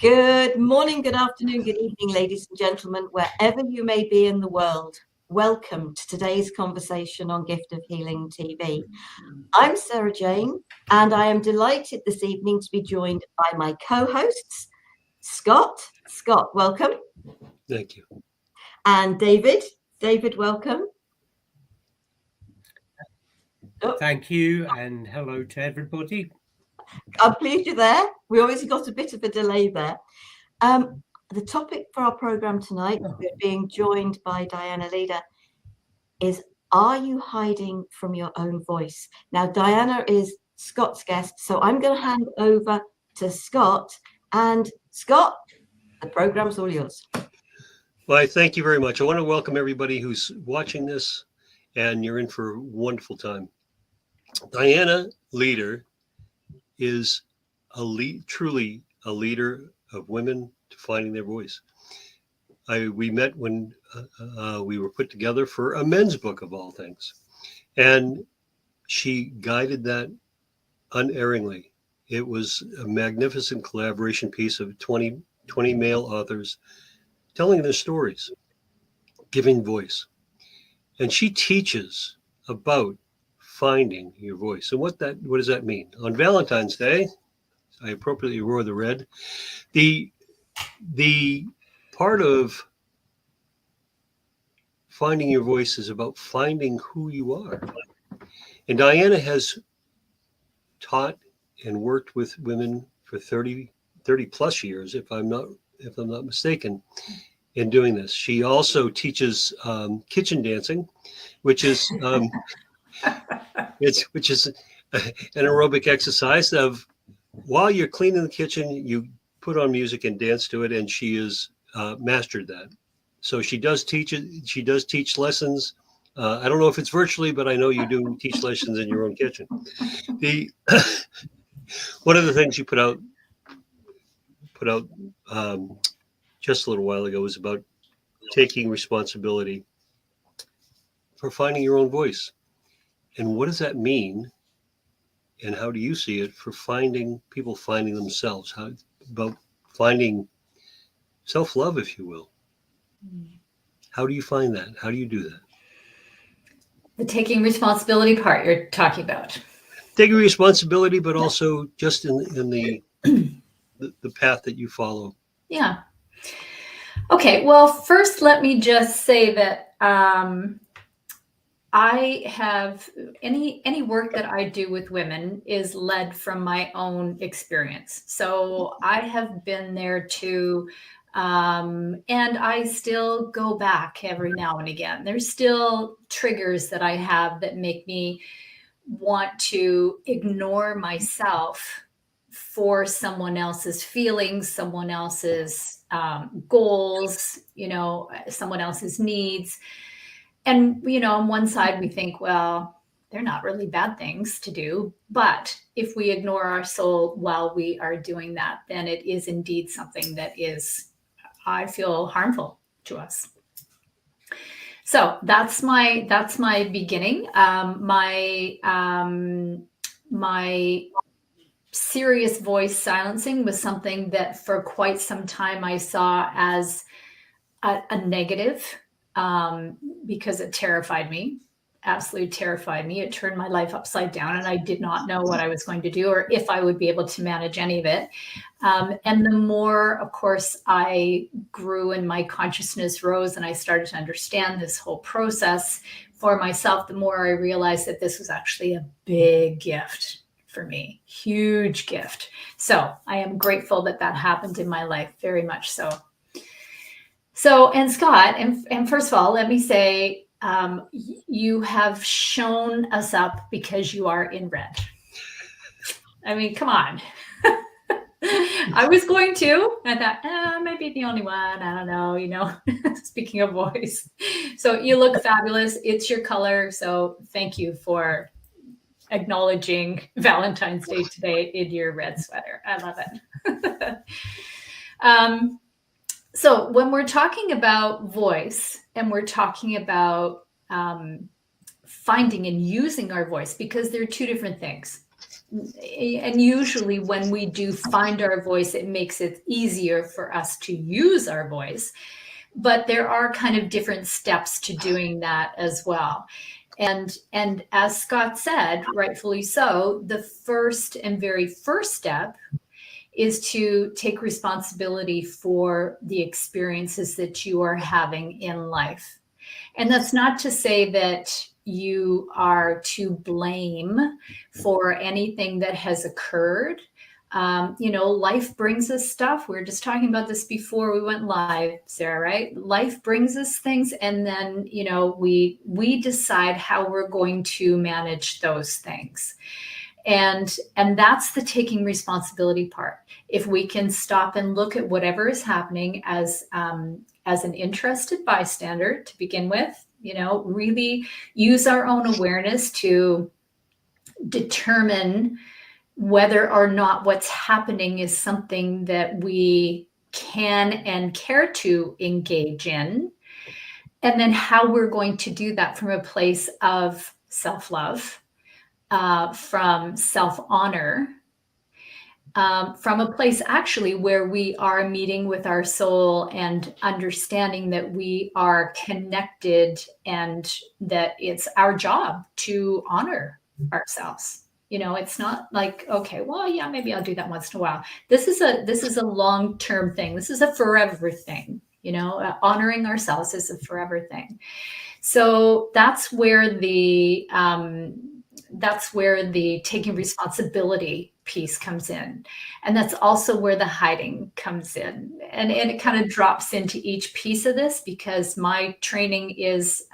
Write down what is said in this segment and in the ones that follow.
Good morning, good afternoon, good evening, ladies and gentlemen, wherever you may be in the world. Welcome to today's conversation on Gift of Healing TV. I'm Sarah Jane, and I am delighted this evening to be joined by my co-hosts, Scott. Scott, welcome. Thank you. And David. David, welcome. Oh. Thank you, and hello to everybody. I'm pleased you're there. We obviously got a bit of a delay there. The topic for our program tonight, we're being joined by Dianna Leeder, is are you hiding from your own voice? Now, Dianna is Scott's guest, so I'm going to hand over to Scott. And Scott, the program's all yours. Well, I thank you very much. I want to welcome everybody who's watching this, and you're in for a wonderful time. Dianna Leeder is truly a leader of women to finding their voice. We met when we were put together for a men's book of all things, and she guided that unerringly. It was a magnificent collaboration piece of 20 male authors telling their stories, giving voice. And she teaches about finding your voice. And what does that mean? On Valentine's Day, I appropriately wore the red. The part of finding your voice is about finding who you are. And Dianna has taught and worked with women for 30 plus years, if I'm not mistaken, in doing this. She also teaches kitchen dancing, which is an aerobic exercise of while you're cleaning the kitchen, you put on music and dance to it, and she has mastered that. So she does teach it. She does teach lessons. I don't know if it's virtually, but I know you do teach lessons in your own kitchen. One of the things you put out just a little while ago was about taking responsibility for finding your own voice. And what does that mean? And how do you see it for people finding themselves? About finding self-love, if you will. How do you find that? How do you do that? The taking responsibility part you're talking about. Taking responsibility, but also just in the path that you follow. Yeah. Okay. Well, first, let me just say that I have any work that I do with women is led from my own experience. So I have been there too. And I still go back every now and again. There's still triggers that I have that make me want to ignore myself for someone else's feelings, someone else's goals, someone else's needs. And, on one side we think, well, they're not really bad things to do. But if we ignore our soul while we are doing that, then it is indeed something that is, I feel, harmful to us. So that's my beginning. My serious voice silencing was something that for quite some time I saw as a negative because it terrified me. Absolutely terrified me. It turned my life upside down, and I did not know what I was going to do or if I would be able to manage any of it. And the more, of course, I grew and my consciousness rose and I started to understand this whole process for myself, the more I realized that this was actually a big gift for me, huge gift. So I am grateful that happened in my life, very much so. So, and Scott, and first of all, let me say, you have shown us up because you are in red. I mean, come on. I was going to, I thought, I might be the only one. I don't know, speaking of voice. So you look fabulous. It's your color. So thank you for acknowledging Valentine's Day today in your red sweater. I love it. So when we're talking about voice and we're talking about finding and using our voice, because they're two different things. and usually when we do find our voice, it makes it easier for us to use our voice. But there are kind of different steps to doing that as well. And as Scott said, rightfully so, the first and very first step is to take responsibility for the experiences that you are having in life. And that's not to say that you are to blame for anything that has occurred. Life brings us stuff. We were just talking about this before we went live, Sarah, right? Life brings us things, and then, we decide how we're going to manage those things. And that's the taking responsibility part. If we can stop and look at whatever is happening as an interested bystander to begin with, really use our own awareness to determine whether or not what's happening is something that we can and care to engage in, and then how we're going to do that from a place of self-love, from self-honor, from a place actually where we are meeting with our soul and understanding that we are connected and that it's our job to honor ourselves. It's not like, okay, well, yeah, maybe I'll do that once in a while. This is a long-term thing. This is a forever thing. Honoring ourselves is a forever thing. So that's where the taking responsibility piece comes in. And that's also where the hiding comes in. And it kind of drops into each piece of this, because my training is,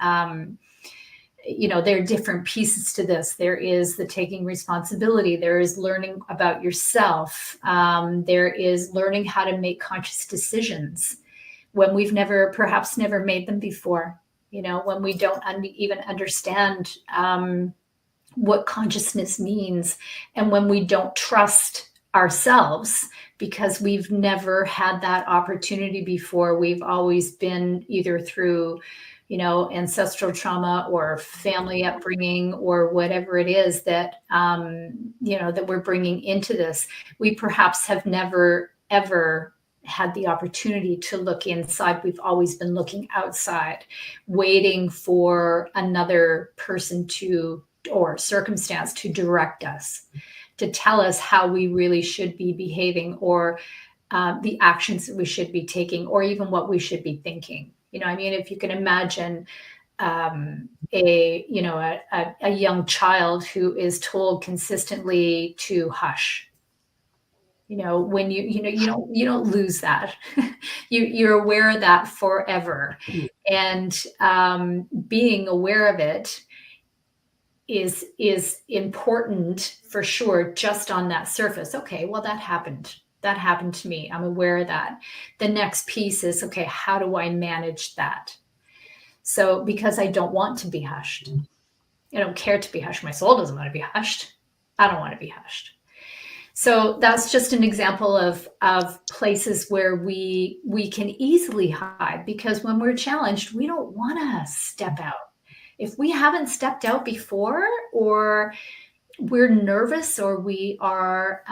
there are different pieces to this. There is the taking responsibility. There is learning about yourself. There is learning how to make conscious decisions when we've perhaps never made them before. When we don't even understand what consciousness means, and when we don't trust ourselves because we've never had that opportunity before. We've always been either through ancestral trauma or family upbringing or whatever it is that, that we're bringing into this. We perhaps have never, ever had the opportunity to look inside. We've always been looking outside, waiting for another person or circumstance to direct us, to tell us how we really should be behaving, or the actions that we should be taking, or even what we should be thinking. If you can imagine a young child who is told consistently to hush, when you don't lose that. You're aware of that forever. And being aware of it is important for sure, just on that surface. Okay, well, that happened to me. I'm aware of that. The next piece is, okay, how do I manage that? So, because I don't want to be hushed. I don't care to be hushed. My soul doesn't want to be hushed. I don't want to be hushed. So that's just an example of places where we can easily hide, because when we're challenged, we don't want to step out. If we haven't stepped out before, or we're nervous, or we are,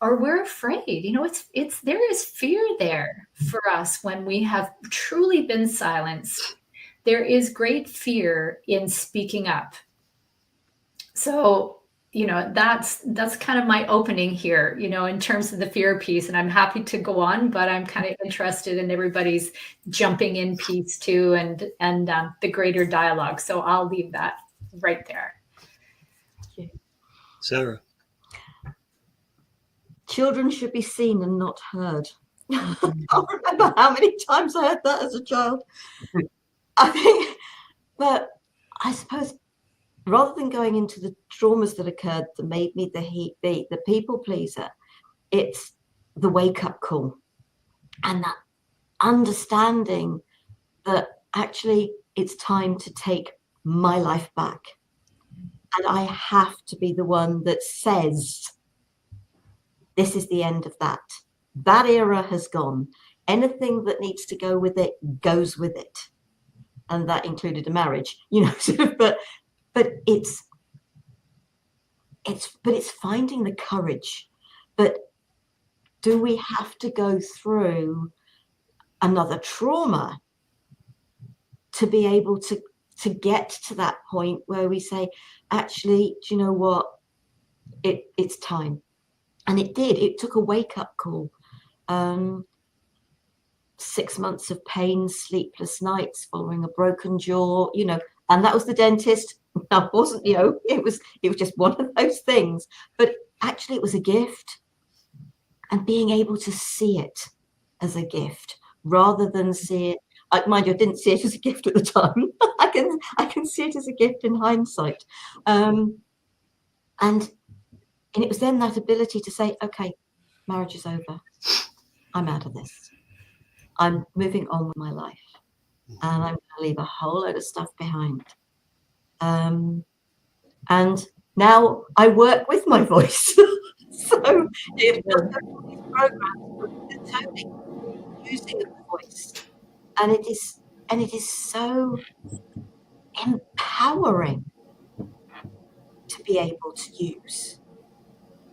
or we're afraid, there is fear there for us when we have truly been silenced. There is great fear in speaking up. So, that's kind of my opening here, in terms of the fear piece, and I'm happy to go on, but I'm kind of interested in everybody's jumping in piece too, and the greater dialogue. So I'll leave that right there. Sara. Children should be seen and not heard. I can't remember how many times I heard that as a child. But I suppose, rather than going into the traumas that occurred that made me the people pleaser, it's the wake-up call, and that understanding that actually it's time to take my life back. And I have to be the one that says, this is the end of that. That era has gone. Anything that needs to go with it goes with it. And that included a marriage, but it's it's finding the courage. But do we have to go through another trauma to be able to get to that point where we say, actually, do you know what? It's time. And it did. It took a wake-up call. 6 months of pain, sleepless nights following a broken jaw, and that was the dentist. That wasn't, it was just one of those things. But actually, it was a gift. And being able to see it as a gift rather than see it, mind you, I didn't see it as a gift at the time. I can see it as a gift in hindsight. And it was then that ability to say, okay, marriage is over. I'm out of this. I'm moving on with my life. And I'm going to leave a whole load of stuff behind. And now I work with my voice. So it these programs totally using the voice. And it is so empowering to be able to use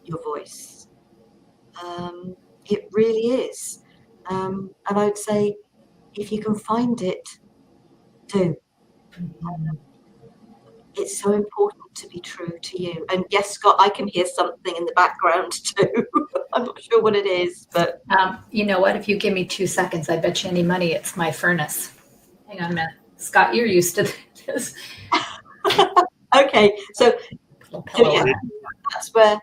your voice. It really is. And I would say, if you can find it, do. It's so important to be true to you. And yes, Scott, I can hear something in the background too. I'm not sure what it is, but you know what? If you give me 2 seconds, I bet you any money it's my furnace. Hang on a minute, Scott. You're used to this. Okay, so yeah, that's where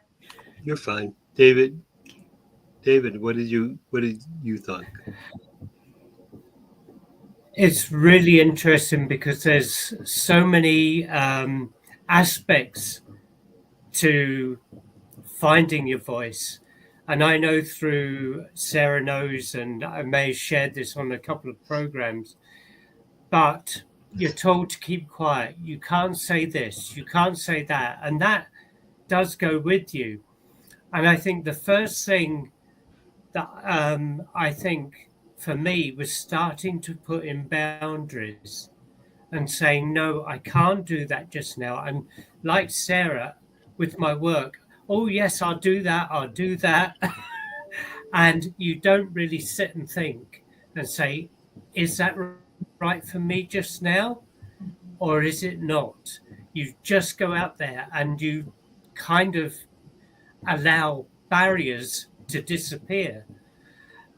you're fine, David. David, what did you think? It's really interesting because there's so many aspects to finding your voice. And I know through Sara knows, and I may have shared this on a couple of programs, but you're told to keep quiet. You can't say this, you can't say that. And that does go with you. And I think the first thing that I think for me was starting to put in boundaries and saying, no, I can't do that just now. And like Sara, with my work, oh, yes, I'll do that. And you don't really sit and think and say, is that right for me just now? Or is it not? You just go out there and you kind of allow barriers to disappear.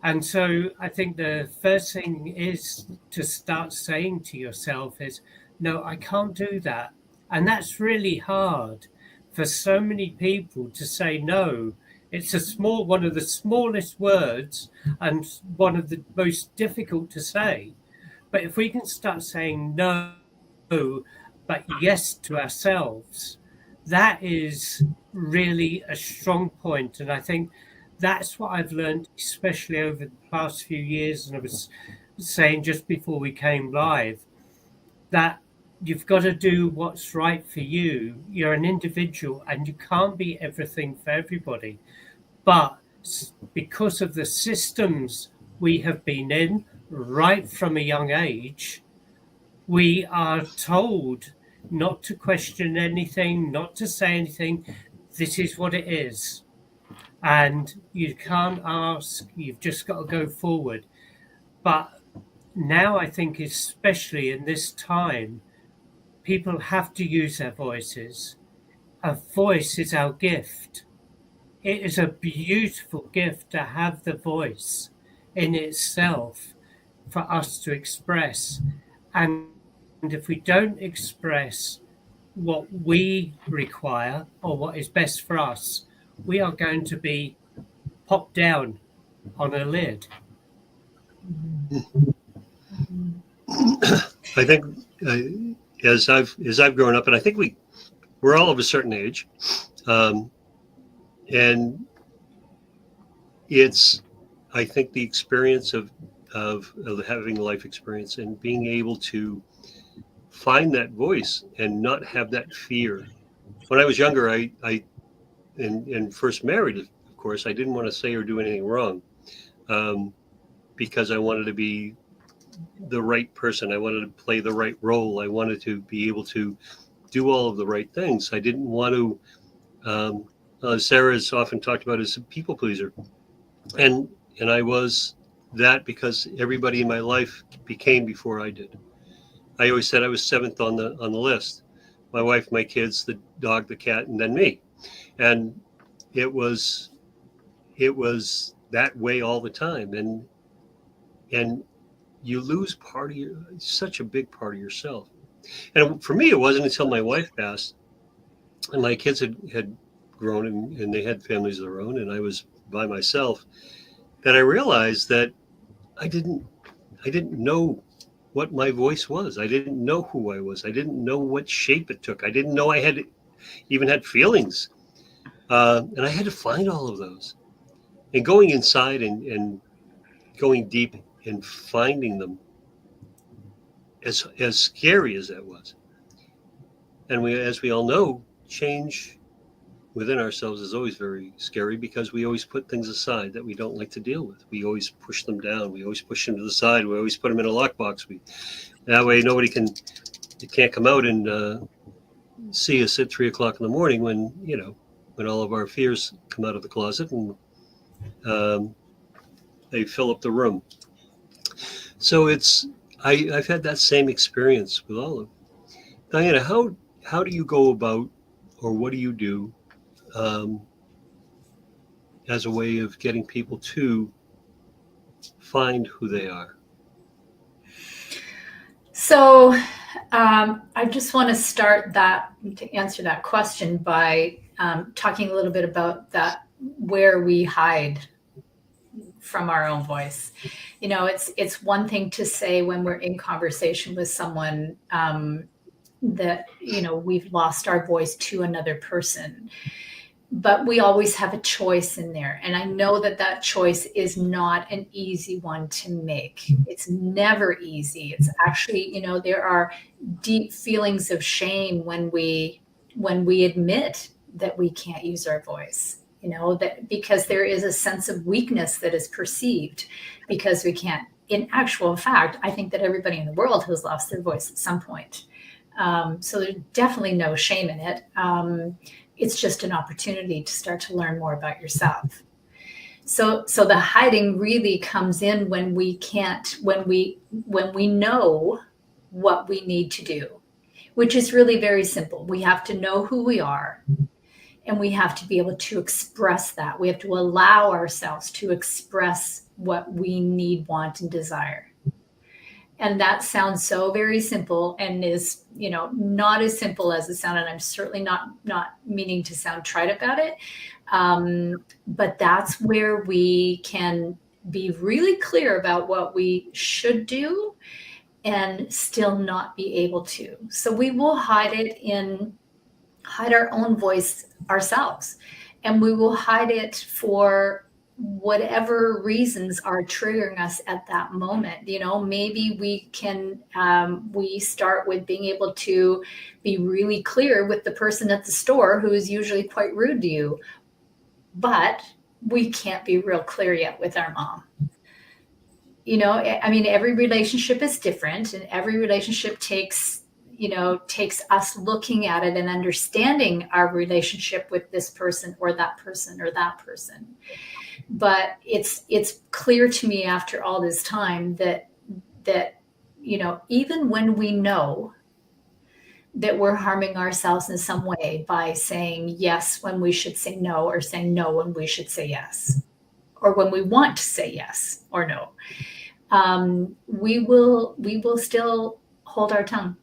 And so I think the first thing is to start saying to yourself is, no, I can't do that. And that's really hard for so many people to say no. It's one of the smallest words and one of the most difficult to say. But if we can start saying no, but yes to ourselves, that is really a strong point. And I think that's what I've learned, especially over the past few years. And I was saying just before we came live, that you've got to do what's right for you. You're an individual and you can't be everything for everybody. But because of the systems we have been in right from a young age, we are told not to question anything, not to say anything. This is what it is. And you can't ask, you've just got to go forward. But now I think, especially in this time, people have to use their voices. A voice is our gift. It is a beautiful gift to have the voice in itself for us to express. And if we don't express what we require or what is best for us, we are going to be popped down on a lid. I think as I've grown up, and I think we're all of a certain age, and it's, I think, the experience of having life experience and being able to find that voice and not have that fear. When I was younger, I and first married, of course, I didn't want to say or do anything wrong, because I wanted to be the right person. I wanted to play the right role. I wanted to be able to do all of the right things. I didn't want to Sara is often talked about as a people pleaser, and I was that because everybody in my life became before I did. I always said I was seventh on the list. My wife, my kids, the dog, the cat, and then me. And it was that way all the time. And you lose part of such a big part of yourself. And for me, it wasn't until my wife passed and my kids had grown and they had families of their own, and I was by myself, that I realized that I didn't know what my voice was. I didn't know who I was. I didn't know what shape it took. I didn't know I had even had feelings. And I had to find all of those. And going inside and going deep and finding them, as scary as that was. And as we all know, change within ourselves is always very scary because we always put things aside that we don't like to deal with. We always push them down. We always push them to the side. We always put them in a lockbox. That way nobody can't come out and see us at 3 o'clock in the morning when all of our fears come out of the closet and they fill up the room. So I've had that same experience with all of them. Dianna, how do you go about, or what do you do as a way of getting people to find who they are? So I just want to start to answer that question by talking a little bit about that, where we hide from our own voice. It's one thing to say when we're in conversation with someone that, we've lost our voice to another person, but we always have a choice in there. And I know that choice is not an easy one to make. It's never easy. It's actually, there are deep feelings of shame when we admit that we can't use our voice, that because there is a sense of weakness that is perceived because we can't. In actual fact, I think that everybody in the world has lost their voice at some point. So there's definitely no shame in it. It's just an opportunity to start to learn more about yourself. So the hiding really comes in when we know what we need to do, which is really very simple. We have to know who we are, and we have to be able to express that. We have to allow ourselves to express what we need, want, and desire. And that sounds so very simple and is, not as simple as it sounded. I'm certainly not meaning to sound trite about it. But that's where we can be really clear about what we should do and still not be able to. So we will hide our own voice ourselves, and we will hide it for whatever reasons are triggering us at that moment. Maybe we start with being able to be really clear with the person at the store who is usually quite rude to you, but we can't be real clear yet with our mom. Every relationship is different, and every relationship takes us looking at it and understanding our relationship with this person or that person or that person. But it's clear to me after all this time that even when we know that we're harming ourselves in some way by saying yes when we should say no, or saying no when we should say yes, or when we want to say yes or no, we will still hold our tongue.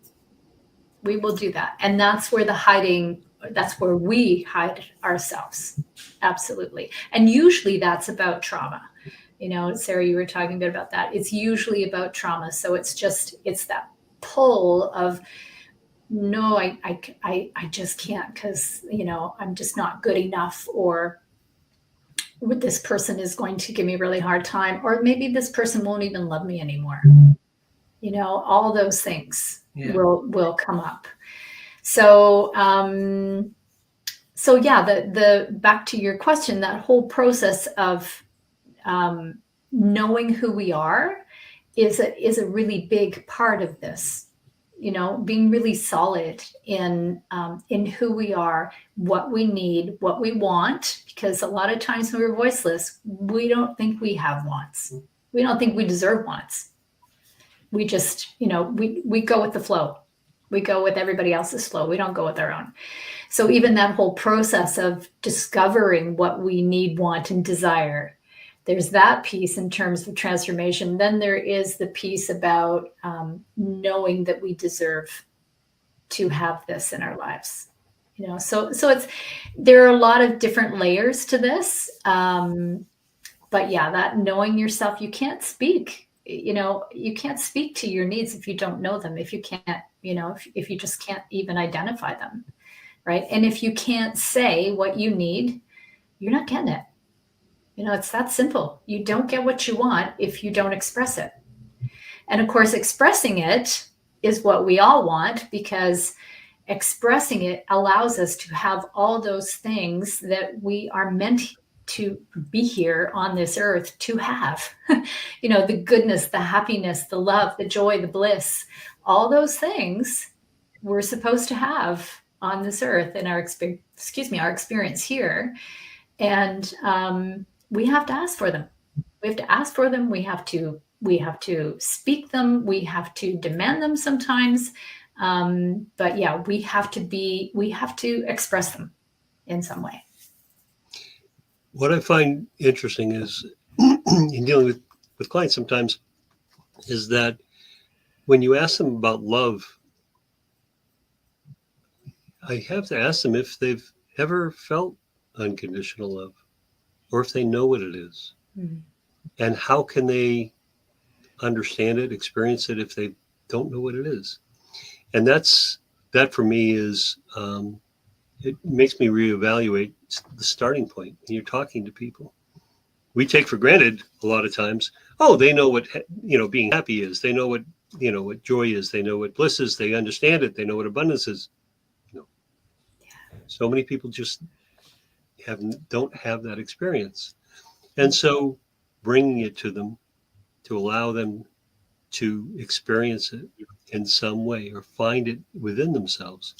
We will do that. And that's where that's where we hide ourselves. Absolutely. And usually that's about trauma. Sara, you were talking a bit about that. It's usually about trauma. So it's that pull of, no, I just can't, because, I'm just not good enough, or this person is going to give me a really hard time, or maybe this person won't even love me anymore. All those things will come up. So, the back to your question, that whole process of knowing who we are is a really big part of this. being really solid in who we are, what we need, what we want, because a lot of times when we're voiceless, we don't think we have wants. We don't think we deserve wants. We just, we go with the flow. We go with everybody else's flow. We don't go with our own. So even that whole process of discovering what we need, want, and desire, there's that piece in terms of transformation. Then there is the piece about knowing that we deserve to have this in our lives. So there are a lot of different layers to this. But yeah, that knowing yourself, you can't speak. You can't speak to your needs if you don't know them. If you can't, if you just can't even identify them, right? And if you can't say what you need, you're not getting it. It's that simple. You don't get what you want if you don't express it. And of course, expressing it is what we all want, because expressing it allows us to have all those things that we are meant to be here on this earth to have. The goodness, the happiness, the love, the joy, the bliss, all those things we're supposed to have on this earth in our experience here. And we have to ask for them. We have to ask for them. We have to speak them. We have to demand them sometimes. But yeah, we have to express them in some way. What I find interesting is in dealing with clients sometimes is that when you ask them about love, I have to ask them if they've ever felt unconditional love, or if they know what it is. Mm-hmm. And how can they understand it, experience it, if they don't know what it is? And that for me is, it makes me reevaluate the starting point when you're talking to people. We take for granted a lot of times, they know what, being happy is. They know what, what joy is. They know what bliss is. They understand it. They know what abundance is. So many people just don't have that experience. And so bringing it to them, to allow them to experience it in some way, or find it within themselves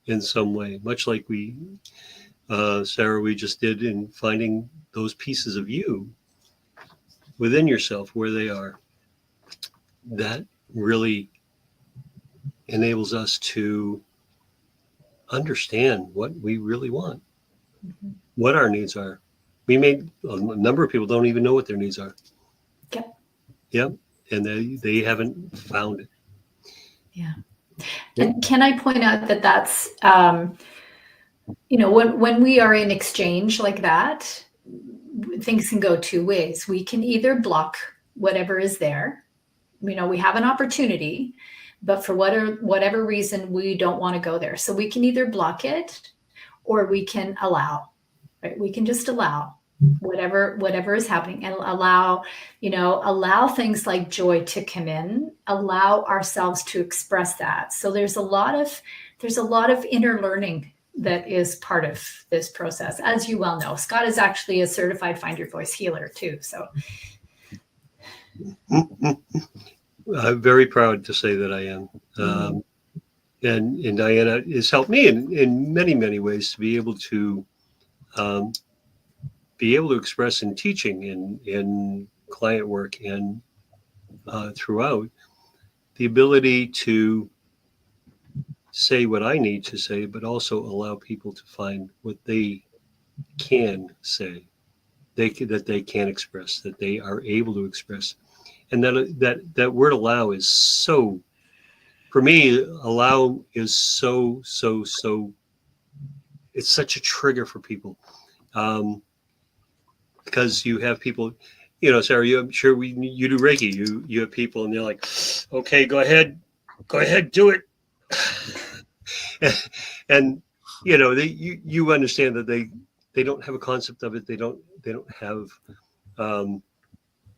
in some way, much like Sara, we just did in finding those pieces of you within yourself, where they are. That really enables us to understand what we really want, Mm-hmm. what our needs are. A number of people don't even know what their needs are. Yep. And they haven't found it. Yeah. And can I point out that that's, when we are in exchange like that, things can go two ways. We can either block whatever is there. We have an opportunity, but for whatever reason, we don't want to go there. So we can either block it, or we can allow, right? We can just allow whatever is happening, and allow things like joy to come in, allow ourselves to express that. So there's a lot of inner learning that is part of this process. As you well know, Scott is actually a certified Find Your Voice healer too. So I'm very proud to say that I am. And Dianna has helped me in many, many ways to be able to express in teaching, in client work, and throughout, the ability to say what I need to say, but also allow people to find what they can say, that they can express, that they are able to express. And that word allow is so, for me, allow is so, it's such a trigger for people. Because you have people, Sara, I'm sure you do Reiki, you have people and they're like, okay, go ahead, do it. and you understand that they don't have a concept of it. They don't have,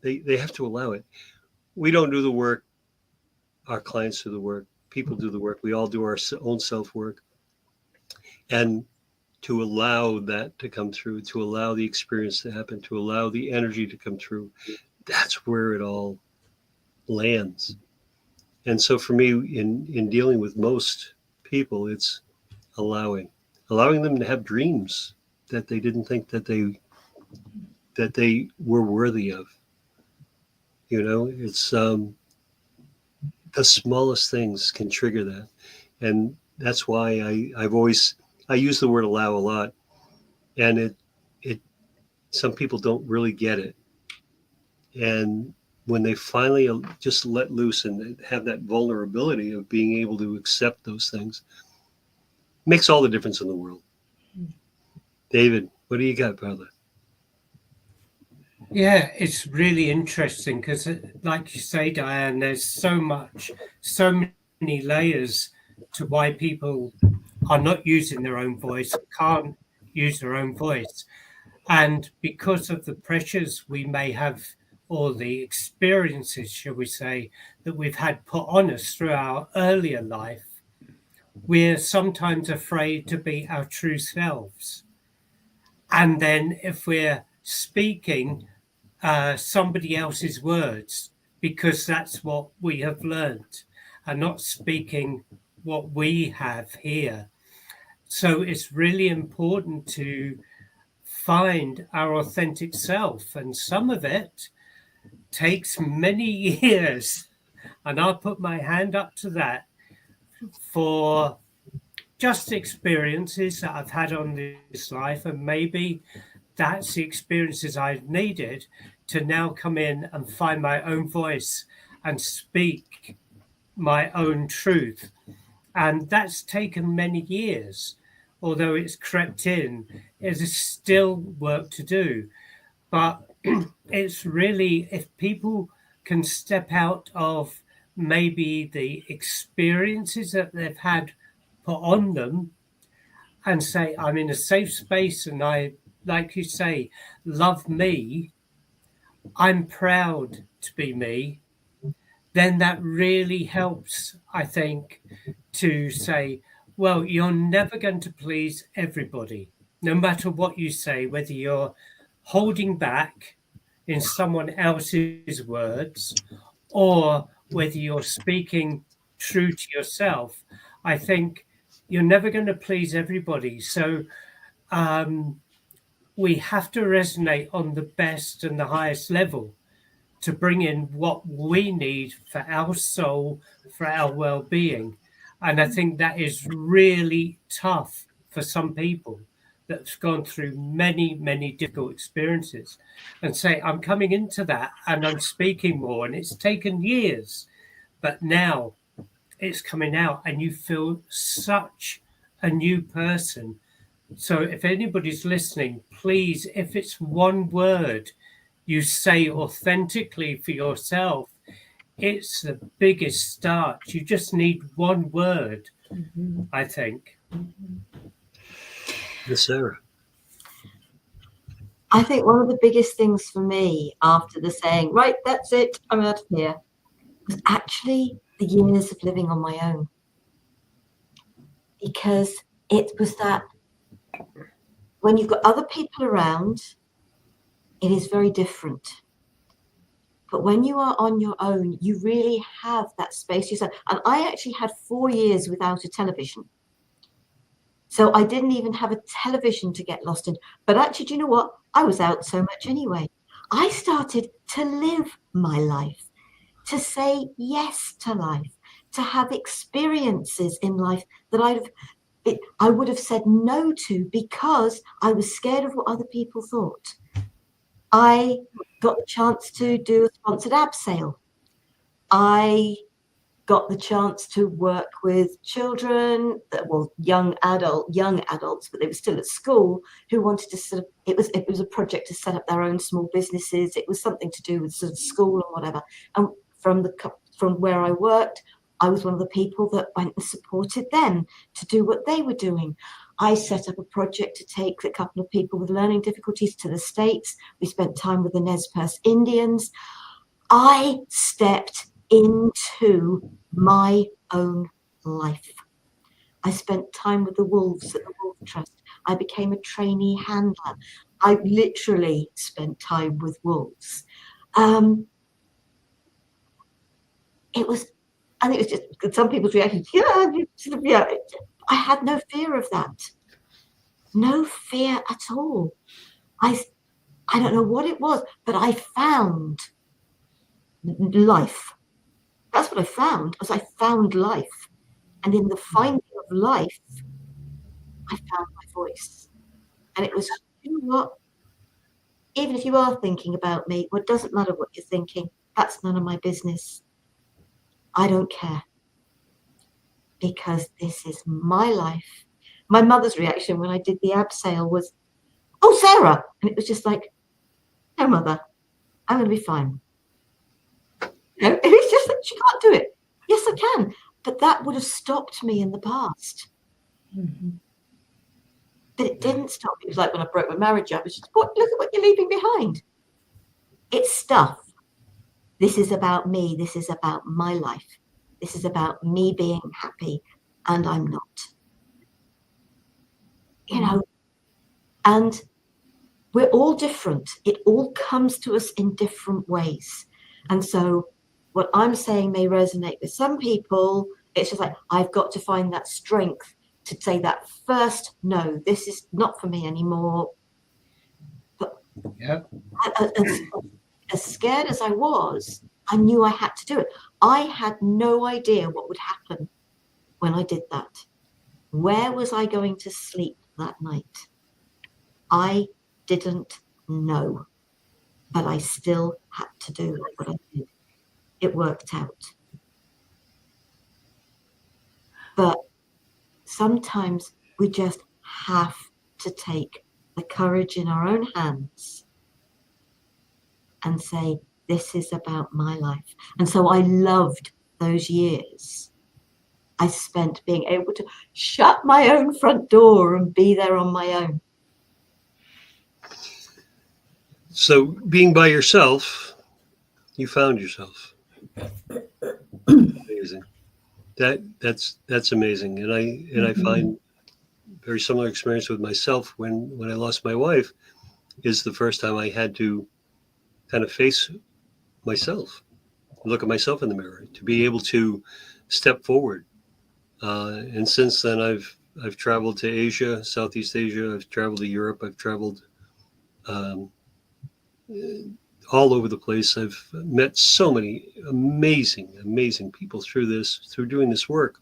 they have to allow it. We don't do the work. Our clients do the work. People do the work. We all do our own self work. And to allow that to come through, to allow the experience to happen, to allow the energy to come through, that's where it all lands. And so for me, in dealing with most people, it's allowing them to have dreams that they didn't think that they were worthy of. You know, it's the smallest things can trigger that, and that's why I use the word allow a lot, and it some people don't really get it, and when they finally just let loose and have that vulnerability of being able to accept those things, makes all the difference in the world. David, what do you got, brother? Yeah, it's really interesting because, like you say, Diane, there's so many layers to why people are not using their own voice, can't use their own voice. And because of the pressures we may have, or the experiences, shall we say, that we've had put on us through our earlier life, we're sometimes afraid to be our true selves. And then if we're speaking somebody else's words, because that's what we have learned, and not speaking what we have here. So it's really important to find our authentic self, and some of it takes many years, and I'll put my hand up to that, for just experiences that I've had on this life, and maybe that's the experiences I've needed to now come in and find my own voice and speak my own truth. And that's taken many years. Although it's crept in, there's still work to do. But it's really, if people can step out of maybe the experiences that they've had put on them and say, I'm in a safe space and I, like you say, love me, I'm proud to be me, then that really helps, I think, to say, well, you're never going to please everybody, no matter what you say, whether you're holding back in someone else's words or whether you're speaking true to yourself. I think you're never going to please everybody. So we have to resonate on the best and the highest level to bring in what we need for our soul, for our well-being. And I think that is really tough for some people that's gone through many, many difficult experiences, and say, I'm coming into that and I'm speaking more, and it's taken years, but now it's coming out and you feel such a new person. So if anybody's listening, please, if it's one word you say authentically for yourself, it's the biggest start. You just need one word, I think. Yes, Sarah. I think one of the biggest things for me after the saying, right, that's it, I'm out of here, was actually the years of living on my own. Because it was that when you've got other people around, it is very different. But when you are on your own, you really have that space yourself. And I actually had 4 years without a television. So I didn't even have a television to get lost in. But actually, do you know what? I was out so much anyway. I started to live my life, to say yes to life, to have experiences in life that I would have said no to because I was scared of what other people thought. I got the chance to do a sponsored ab sale. I got the chance to work with children, well, young adults, but they were still at school, who wanted to sort of, it was a project to set up their own small businesses. It was something to do with sort of school and whatever. And from where I worked, I was one of the people that went and supported them to do what they were doing. I set up a project to take a couple of people with learning difficulties to the States. We spent time with the Nez Perce Indians. I stepped into my own life. I spent time with the wolves at the Wolf Trust. I became a trainee handler. I literally spent time with wolves. It was and it was just some people's reactions. Yeah. I had no fear of that. No fear at all. I don't know what it was, but I found life. That's what I found. I found life, and in the finding of life, I found my voice. And it was, you know what? Even if you are thinking about me, well, it doesn't matter what you're thinking. That's none of my business. I don't care, because this is my life. My mother's reaction when I did the abseil was, "Oh, Sarah," and it was just like, "No, Mother, I'm going to be fine." You know, it's just that she can't do it. Yes, I can, but that would have stopped me in the past. Mm-hmm. But it didn't stop me. It was like when I broke my marriage up. It's just, look at what you're leaving behind. It's stuff. This is about me. This is about my life. This is about me being happy, and I'm not. You know, and we're all different. It all comes to us in different ways. And so what I'm saying may resonate with some people. It's just like, I've got to find that strength to say that first, no, this is not for me anymore. But Yeah. as scared as I was, I knew I had to do it. I had no idea what would happen when I did that. Where was I going to sleep that night? I didn't know, but I still had to do what I did. It worked out. But sometimes we just have to take the courage in our own hands and say, this is about my life. And so I loved those years I spent being able to shut my own front door and be there on my own. So being by yourself, you found yourself. Amazing. That's amazing. And I find very similar experience with myself when I lost my wife. Is the first time I had to kind of face myself, look at myself in the mirror, to be able to step forward. And since then, I've traveled to Asia, Southeast Asia. I've traveled to Europe. I've traveled all over the place. I've met so many amazing people through doing this work,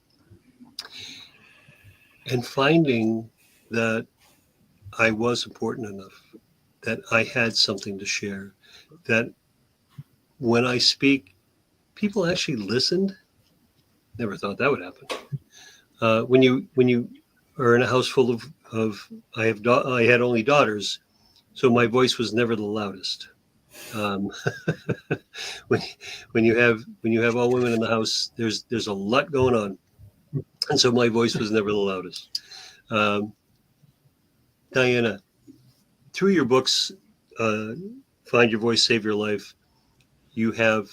and finding that I was important enough, that I had something to share, that when I speak, people actually listened. Never thought that would happen. When you are in a house full of I had only daughters, so my voice was never the loudest. When you have all women in the house, there's a lot going on, and so my voice was never the loudest. Dianna, through your books, Find Your Voice, Save Your Life, you have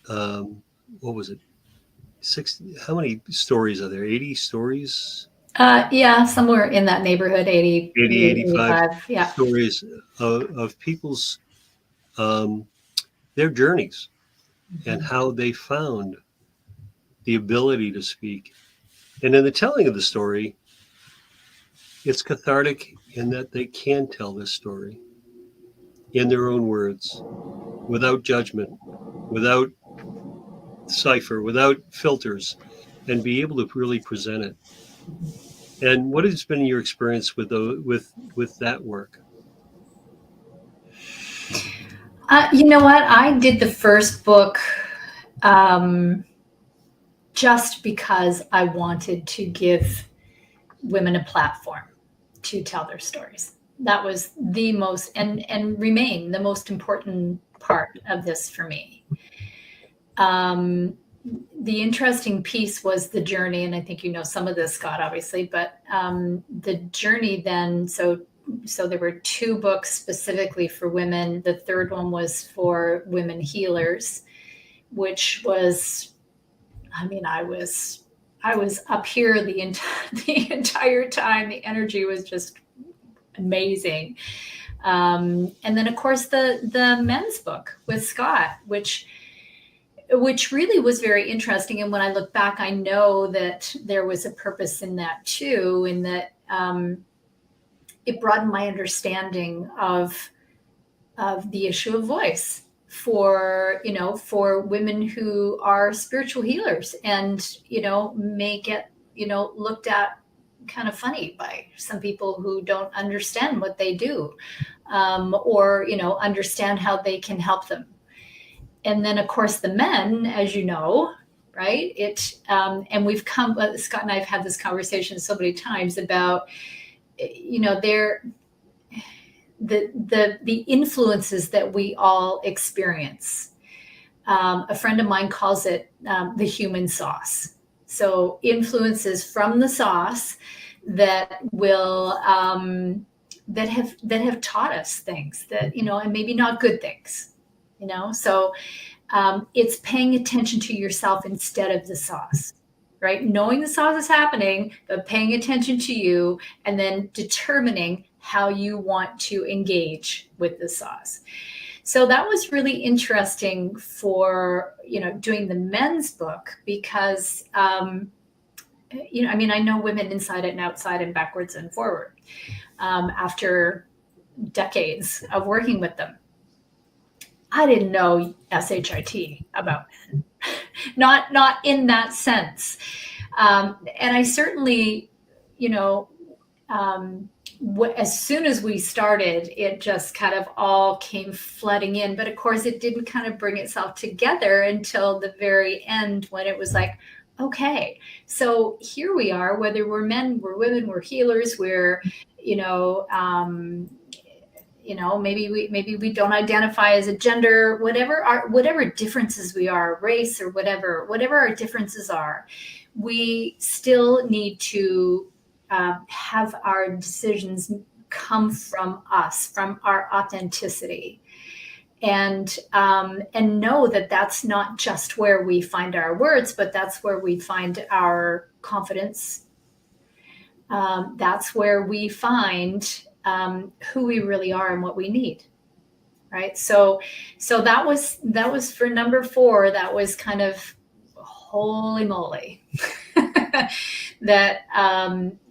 what was it? 60? How many stories are there? 80 stories? Yeah, somewhere in that neighborhood, 80, 85 yeah. Stories of people's their journeys and how they found the ability to speak. And in the telling of the story, it's cathartic in that they can tell this story in their own words, without judgment, without cipher, without filters, and be able to really present it. And what has been your experience with that work? You know what? I did the first book just because I wanted to give women a platform to tell their stories. That was the most and remain the most important part of this for me. The interesting piece was the journey, and I think you know some of this, Scott, obviously, but the journey then, so there were 2 books specifically for women. The third one was for women healers, which was, I mean, I was up here the entire time. The energy was just amazing. And then of course the men's book with Scott, which which really was very interesting. And when I look back, I know that there was a purpose in that too, in that it broadened my understanding of the issue of voice for, you know, for women who are spiritual healers and, you know, may get, you know, looked at kind of funny by some people who don't understand what they do, or, you know, understand how they can help them. And then, of course, the men, as you know, right? And we've come, Scott and I have had this conversation so many times about, you know, the influences that we all experience. A friend of mine calls it the human sauce. So influences from the sauce that will that have taught us things that, you know, and maybe not good things, you know. So it's paying attention to yourself instead of the sauce, right? Knowing the sauce is happening, but paying attention to you and then determining how you want to engage with the sauce. So that was really interesting for, you know, doing the men's book because, you know, I mean, I know women inside and outside and backwards and forward after decades of working with them. I didn't know SHIT about men, not in that sense. And I certainly, you know, as soon as we started, it just kind of all came flooding in. But of course, it didn't kind of bring itself together until the very end when it was like, okay, so here we are, whether we're men, we're women, we're healers, we're, you know, maybe we don't identify as a gender, whatever differences we are, race or whatever our differences are, we still need to have our decisions come from us, from our authenticity, and know that that's not just where we find our words, but that's where we find our confidence. That's where we find who we really are and what we need, right? So that was for number 4. That was kind of holy moly. That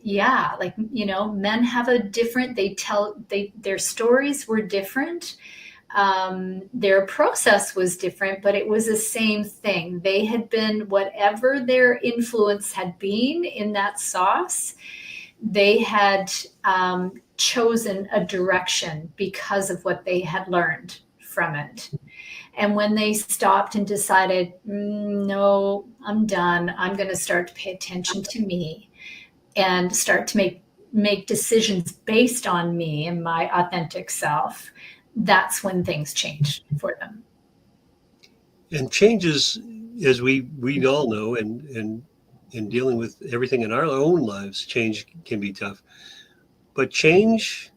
yeah, like, you know, men have a different, their stories were different, their process was different, but it was the same thing. They had been, whatever their influence had been in that sauce, they had chosen a direction because of what they had learned from it. And when they stopped and decided, no, I'm done, I'm going to start to pay attention to me and start to make decisions based on me and my authentic self, that's when things changed for them. And changes, as we all know, and in dealing with everything in our own lives, change can be tough. But change,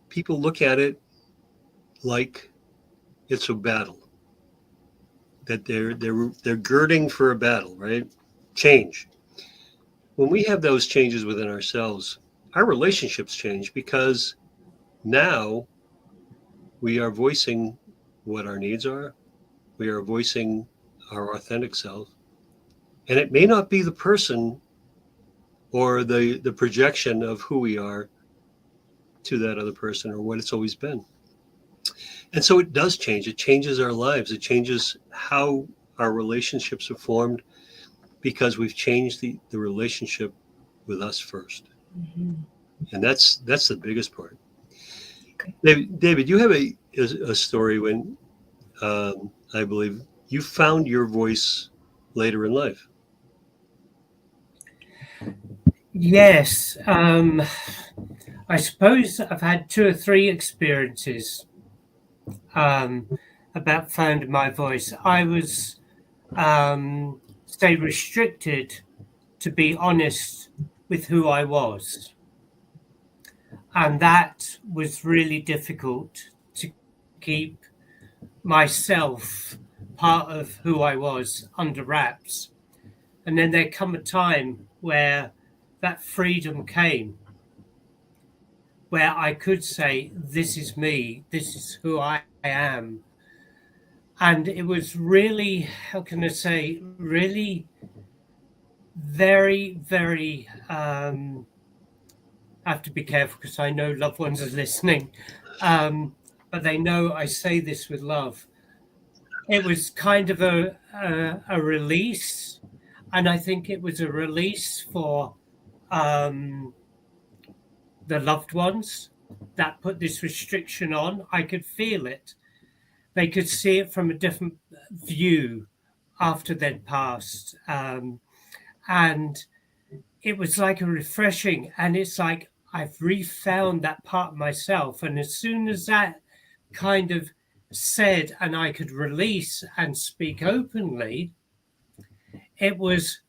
people look at it like it's a battle, that they're girding for a battle, right? Change. When we have those changes within ourselves, our relationships change because now we are voicing what our needs are. We are voicing our authentic self. And it may not be the person or the projection of who we are to that other person or what it's always been. And so it does change. It changes our lives. It changes how our relationships are formed because we've changed the relationship with us first. Mm-hmm. And that's the biggest part. David, you have a story when I believe you found your voice later in life. Yes. I suppose I've had 2 or 3 experiences about finding my voice. I was, say, restricted to be honest with who I was. And that was really difficult to keep myself, part of who I was, under wraps. And then there come a time where that freedom came, where I could say, this is me, this is who I am. And it was really, how can I say, really very, very, I have to be careful because I know loved ones are listening, but they know I say this with love. It was kind of a release, and I think it was a release for the loved ones that put this restriction on. I could feel it. They could see it from a different view after they'd passed. And it was like a refreshing, and it's like I've refound that part of myself. And as soon as that kind of said, and I could release and speak openly, it was,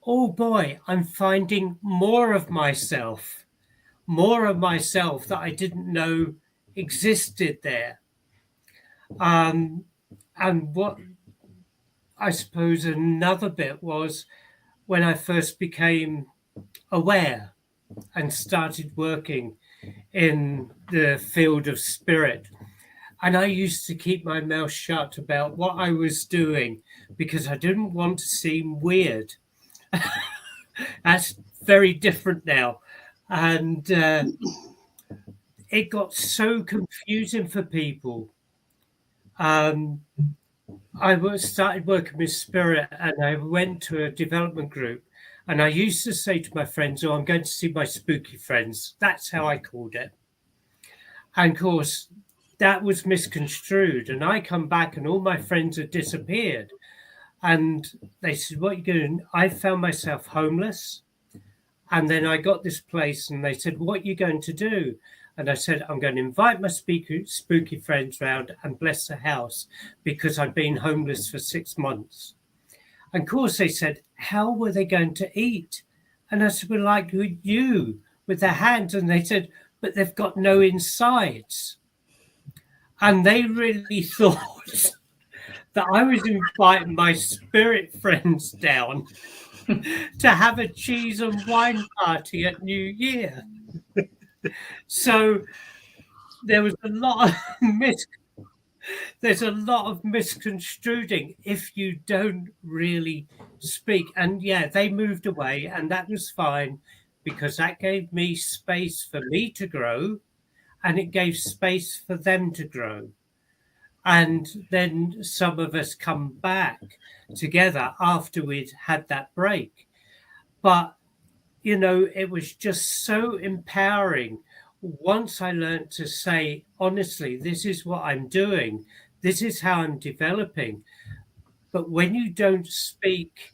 oh boy, I'm finding more of myself that I didn't know existed there. And what I suppose another bit was when I first became aware and started working in the field of spirit. And I used to keep my mouth shut about what I was doing because I didn't want to seem weird. That's very different now. And it got so confusing for people. I started working with spirit, and I went to a development group, and I used to say to my friends, oh, I'm going to see my spooky friends. That's how I called it. And of course, that was misconstrued. And I come back and all my friends had disappeared. And they said, what are you doing? I found myself homeless. And then I got this place and they said, what are you going to do? And I said, I'm going to invite my spooky friends round and bless the house because I've been homeless for 6 months. And of course they said, how were they going to eat? And I said, well, like you, with their hands. And they said, but they've got no insides. And they really thought that I was inviting my spirit friends down to have a cheese and wine party at New Year. So there was a lot of there's a lot of misconstruing if you don't really speak. And yeah, they moved away, and that was fine because that gave me space for me to grow, and it gave space for them to grow. And then some of us come back together after we'd had that break. But, you know, it was just so empowering once I learned to say, honestly, this is what I'm doing. This is how I'm developing. But when you don't speak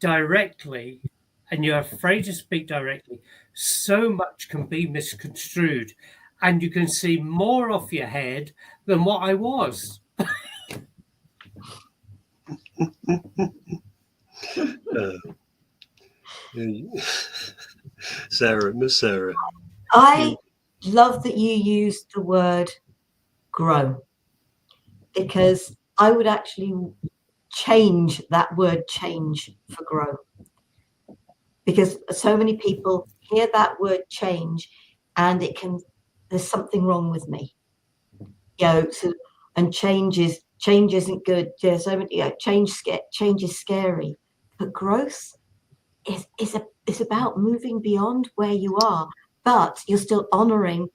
directly and you're afraid to speak directly, so much can be misconstrued. And you can see more off your head than what I was. Sara, Miss Sara. I love that you used the word grow, because I would actually change that word change for grow, because so many people hear that word change and there's something wrong with me, you know. So, and change isn't good. There's so many, change is scary, but growth is about moving beyond where you are, but you're still honoring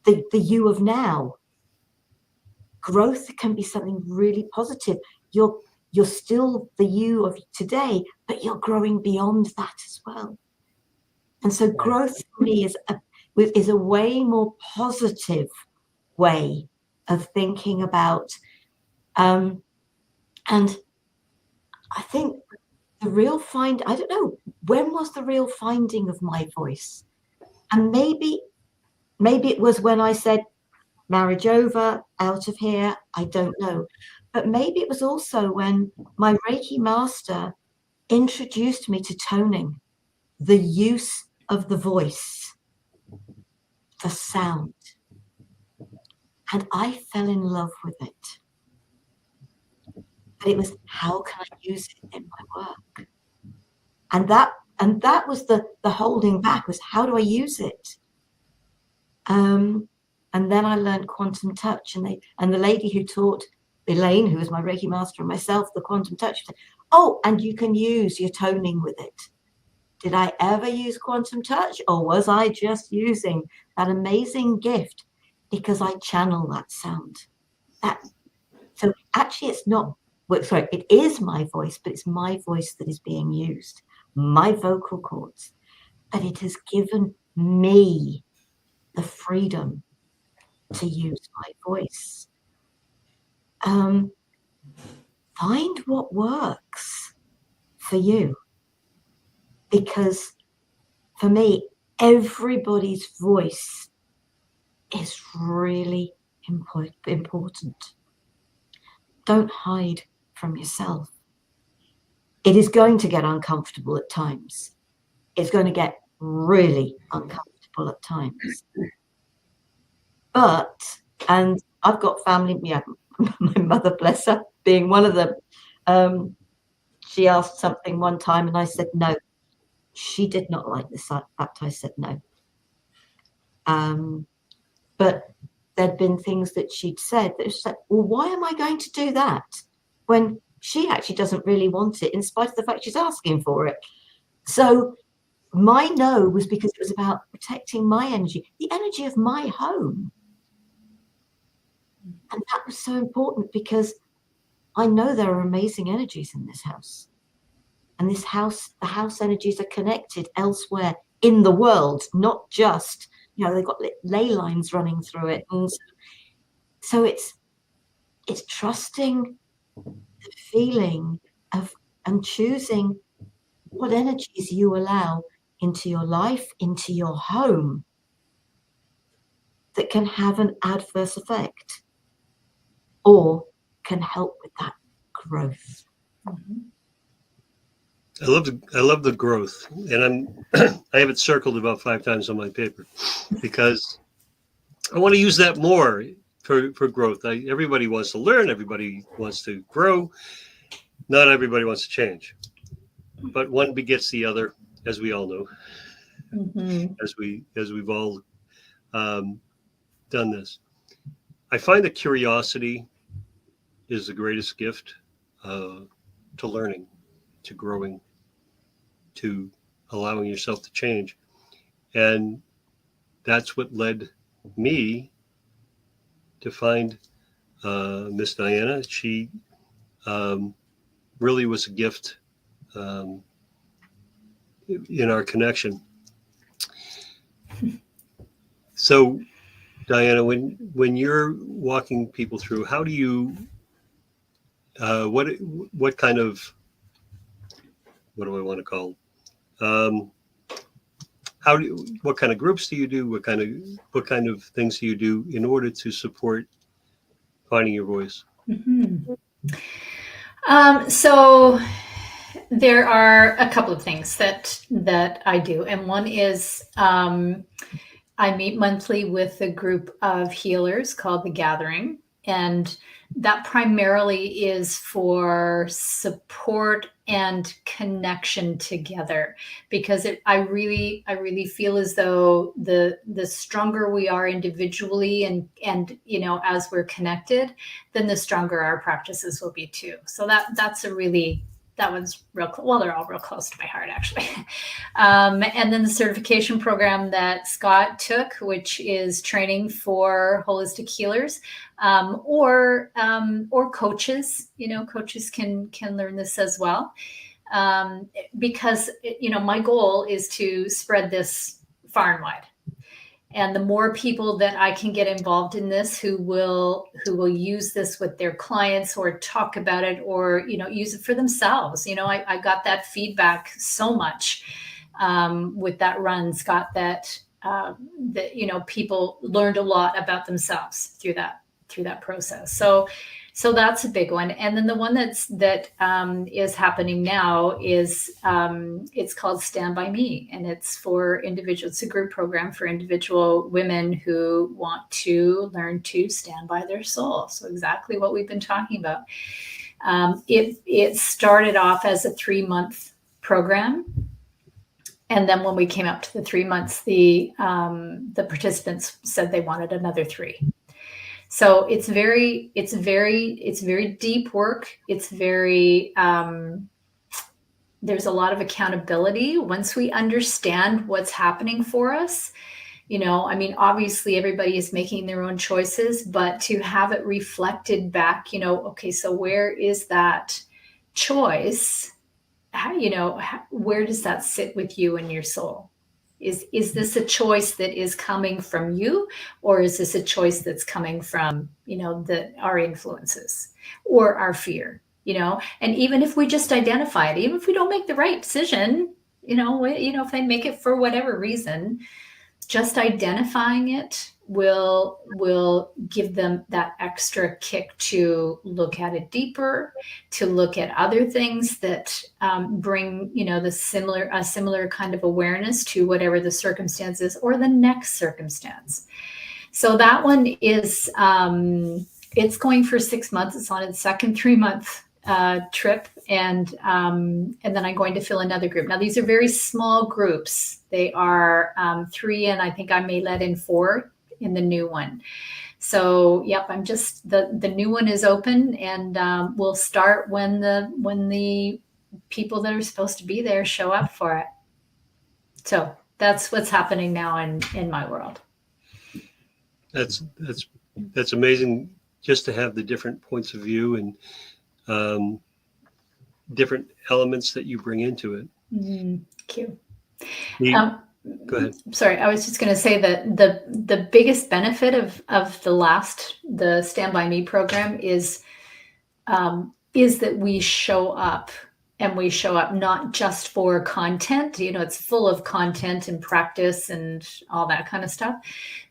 the you of now. Growth can be something really positive. You're still the you of today, but you're growing beyond that as well. And so growth for me is a way more positive way of thinking about. And I think I don't know, when was the real finding of my voice? And maybe it was when I said, marriage over, out of here, I don't know. But maybe it was also when my Reiki master introduced me to toning, the use of the voice, the sound. And I fell in love with it. But it was, how can I use it in my work? And that was the holding back, was how do I use it? And then I learned quantum touch, and the lady who taught Elaine, who is my Reiki master, and myself, the quantum touch. Oh, and you can use your toning with it. Did I ever use quantum touch, or was I just using that amazing gift because I channel that sound? So actually it's not, well, sorry, it is my voice, but it's my voice that is being used, my vocal cords. But it has given me the freedom to use my voice. Find what works for you. Because for me, everybody's voice is really important. Don't hide from yourself. It is going to get uncomfortable at times. It's going to get really uncomfortable at times. But, and I've got family, yeah, my mother, bless her, being one of them. She asked something one time and I said no. She did not like the fact I said no. But there'd been things that she'd said that was like, well, why am I going to do that when she actually doesn't really want it, in spite of the fact she's asking for it? So my no was because it was about protecting my energy, the energy of my home. And that was so important because I know there are amazing energies in this house. And this house, the house energies are connected elsewhere in the world, not just, you know, they've got ley lines running through it. And so it's trusting the feeling of and choosing what energies you allow into your life, into your home, that can have an adverse effect or can help with that growth. Mm-hmm. I love the growth, and I have it circled about 5 times on my paper because I want to use that more for growth. Everybody wants to learn, everybody wants to grow. Not everybody wants to change, but one begets the other, as we all know, Mm-hmm. as we've all done this. I find that curiosity is the greatest gift to learning, to growing, to allowing yourself to change. And that's what led me to find Miss Dianna. She really was a gift in our connection. So, Dianna, when you're walking people through, how do you, what kind of, what do I want to call? What kind of groups do you do? What kind of things do you do in order to support finding your voice? Mm-hmm. So there are a couple of things that I do, and one is I meet monthly with a group of healers called The Gathering, and that primarily is for support and connection together, because I really feel as though the stronger we are individually and you know, as we're connected, then the stronger our practices will be too. So that one's real, well, they're all real close to my heart, actually. And then the certification program that Scott took, which is training for holistic healers, or coaches. You know, coaches can learn this as well, because you know, my goal is to spread this far and wide. And the more people that I can get involved in this, who will use this with their clients or talk about it, or, you know, use it for themselves. You know, I got that feedback so much with that run, Scott, that you know, people learned a lot about themselves through that process. So that's a big one. And then the one that is happening now is it's called Stand By Me, and it's for individuals. It's a group program for individual women who want to learn to stand by their soul. So exactly what we've been talking about. It started off as a 3-month program. And then when we came up to the 3 months, the participants said they wanted another 3. So it's very deep work. It's very, there's a lot of accountability once we understand what's happening for us. I mean, obviously everybody is making their own choices, but to have it reflected back, okay, so where is that choice? Where does that sit with you and your soul? Is this a choice that is coming from you, or is this a choice that's coming from, our influences or our fear, and even if we just identify it, even if we don't make the right decision, if they make it for whatever reason, just identifying it will give them that extra kick to look at it deeper, to look at other things that bring, a similar kind of awareness to whatever the circumstances or the next circumstance. So that one is, it's going for 6 months. It's on its second 3-month trip, and then I'm going to fill another group. Now these are very small groups. They are 3, and I think I may let in 4 in the new one. So yep, I'm just the new one is open, and we'll start when the people that are supposed to be there show up for it. So that's what's happening now in my world. That's amazing, just to have the different points of view and different elements that you bring into it. Thank you. Go ahead. Sorry, I was just going to say that the biggest benefit of the Stand By Me program is that we show up, and we show up not just for content. It's full of content and practice and all that kind of stuff,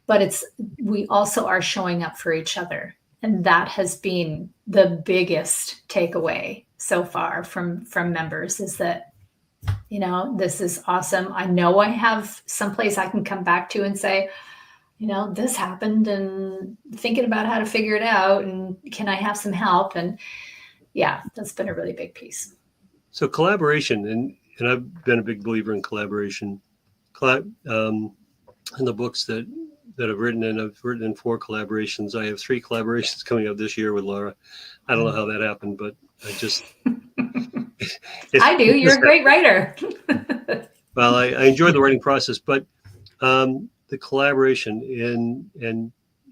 but we also are showing up for each other. And that has been the biggest takeaway so far from members, is that, this is awesome. I know I have someplace I can come back to and say, this happened, and thinking about how to figure it out, and can I have some help? And yeah, that's been a really big piece. So collaboration, and I've been a big believer in collaboration. In the books that I've written, and I've written in 4 collaborations. I have 3 collaborations coming up this year with Laura. I don't know how that happened, but I just... I do. You're a great writer. Well, I enjoy the writing process, but the collaboration and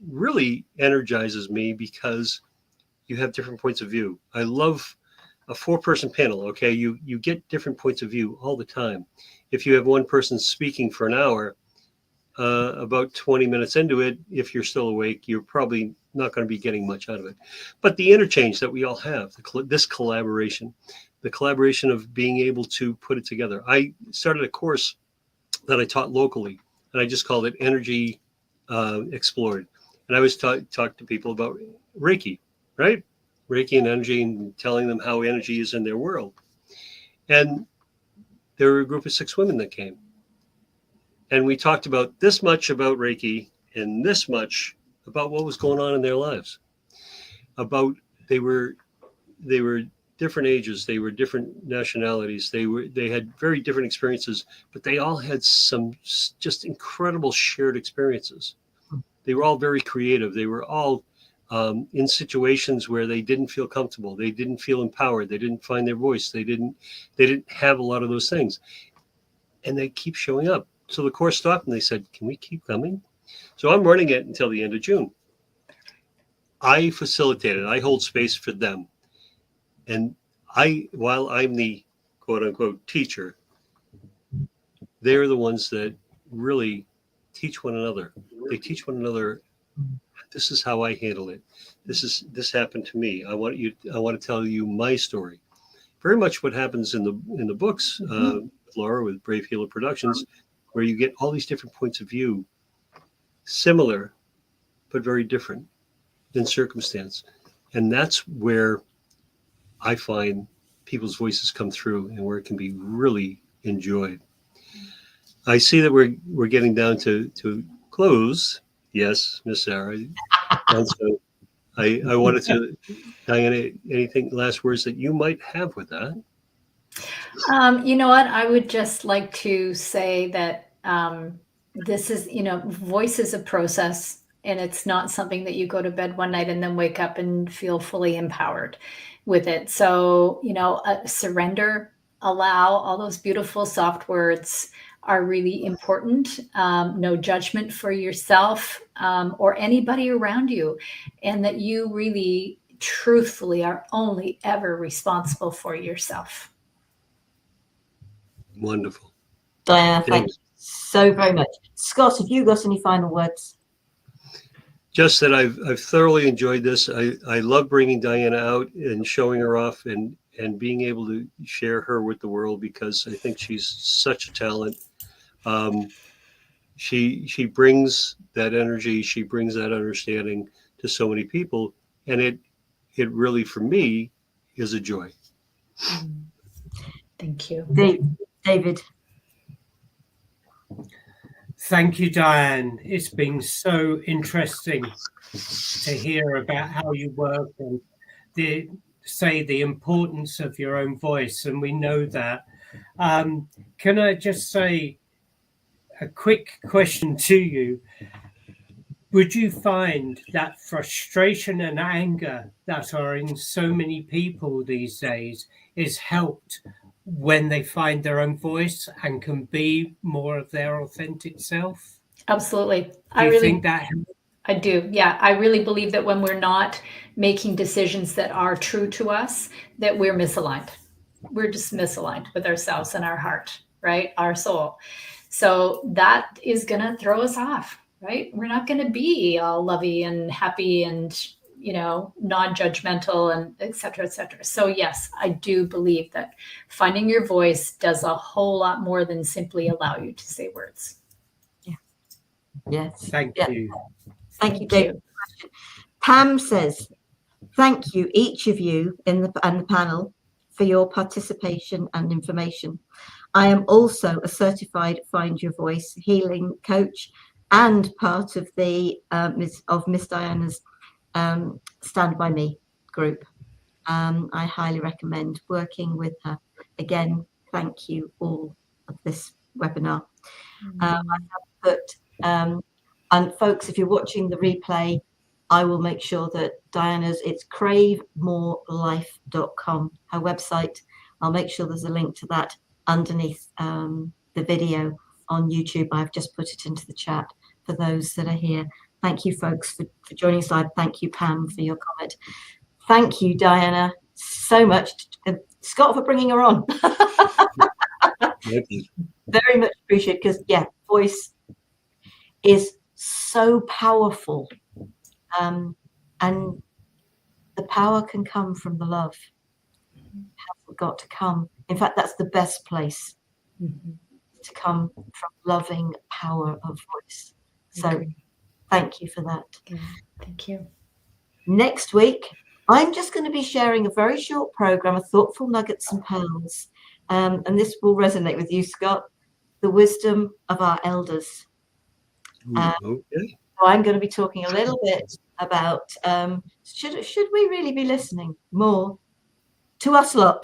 really energizes me, because you have different points of view. I love a 4-person panel. Okay, you get different points of view all the time. If you have one person speaking for an hour, about 20 minutes into it, if you're still awake, you're probably not going to be getting much out of it. But the interchange that we all have, this collaboration, the collaboration of being able to put it together. I started a course that I taught locally, and I just called it Energy Explored. And I was talk to people about Reiki, right? Reiki and energy, and telling them how energy is in their world. And there were a group of 6 women that came. And we talked about this much about Reiki and this much about what was going on in their lives. They were different ages, they were different nationalities, they had very different experiences, but they all had some just incredible shared experiences. They were all very creative. They were all in situations where they didn't feel comfortable, they didn't feel empowered, they didn't find their voice, they didn't have a lot of those things, and they keep showing up. So the course stopped, and they said, "Can we keep coming?" So I'm running it until the end of June. I facilitate it. I hold space for them. And while I'm the quote unquote teacher, they're the ones that really teach one another. They teach one another. This is how I handle it. This happened to me. I want to tell you my story. Very much what happens in the books, with Laura, with Brave Healer Productions, where you get all these different points of view, similar, but very different in circumstance. And that's where I find people's voices come through, and where it can be really enjoyed. I see that we're getting down to close. Yes, Miss Sara. And so I wanted to, Dianna, anything last words that you might have with that? You know what? I would just like to say that this is, voice is a process. And it's not something that you go to bed one night and then wake up and feel fully empowered with it. So, surrender, allow, all those beautiful soft words are really important. No judgment for yourself or anybody around you. And that you really, truthfully, are only ever responsible for yourself. Wonderful. Dianna, thank you so very much. Scott, have you got any final words? Just that I've thoroughly enjoyed this. I love bringing Dianna out and showing her off and being able to share her with the world, because I think she's such a talent. She brings that energy, she brings that understanding to so many people, and it really, for me, is a joy. Thank you. David. Thank you, Dianne. It's been so interesting to hear about how you work and the importance of your own voice, and we know that. Can I just say a quick question to you? Would you find that frustration and anger that are in so many people these days is helped when they find their own voice and can be more of their authentic self? Absolutely. Do you think that? I do. Yeah. I really believe that when we're not making decisions that are true to us, that we're misaligned. We're just misaligned with ourselves and our heart, right? Our soul. So that is going to throw us off, right? We're not going to be all lovey and happy and, non-judgmental and et cetera, et cetera. So yes, I do believe that finding your voice does a whole lot more than simply allow you to say words. Yeah. Yes. Thank you. Thank you, David. Pam says, thank you, each of you and the panel, for your participation and information. I am also a certified Find Your Voice healing coach and part of the Miss Diana's Stand By Me group. I highly recommend working with her. Again, thank you all of this webinar. I have put, and folks, if you're watching the replay, I will make sure that it's cravemorelife.com, her website. I'll make sure there's a link to that underneath the video on YouTube. I've just put it into the chat for those that are here. Thank you, folks, for joining us live. Thank you, Pam, for your comment. Thank you, Dianna, so much. Scott, for bringing her on. Thank you. Very much appreciated, because, voice is so powerful. And the power can come from the love. It hasn't got to come. In fact, that's the best place to come, from loving power of voice. So thank you for that. Thank you. Next week, I'm just going to be sharing a very short program of thoughtful nuggets and pearls. And this will resonate with you, Scott, the wisdom of our elders. Okay. So I'm going to be talking a little bit about should we really be listening more to us lot?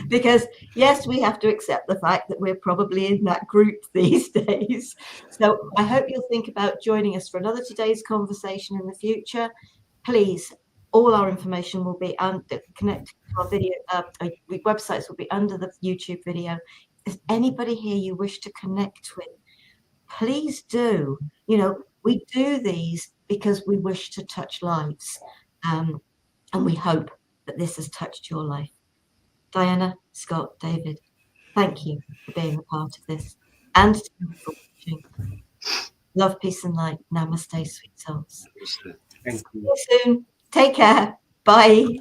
Because yes, we have to accept the fact that we're probably in that group these days. So I hope you'll think about joining us for another today's conversation in the future. Please, all our information will be connected to our video. Websites will be under the YouTube video. If anybody here you wish to connect with, please do. We do these because we wish to touch lives, and we hope that this has touched your life. Dianna, Scott, David, thank you for being a part of this, and for watching. Love, peace, and light. Namaste, sweet souls. Thank you. See you soon. Take care. Bye.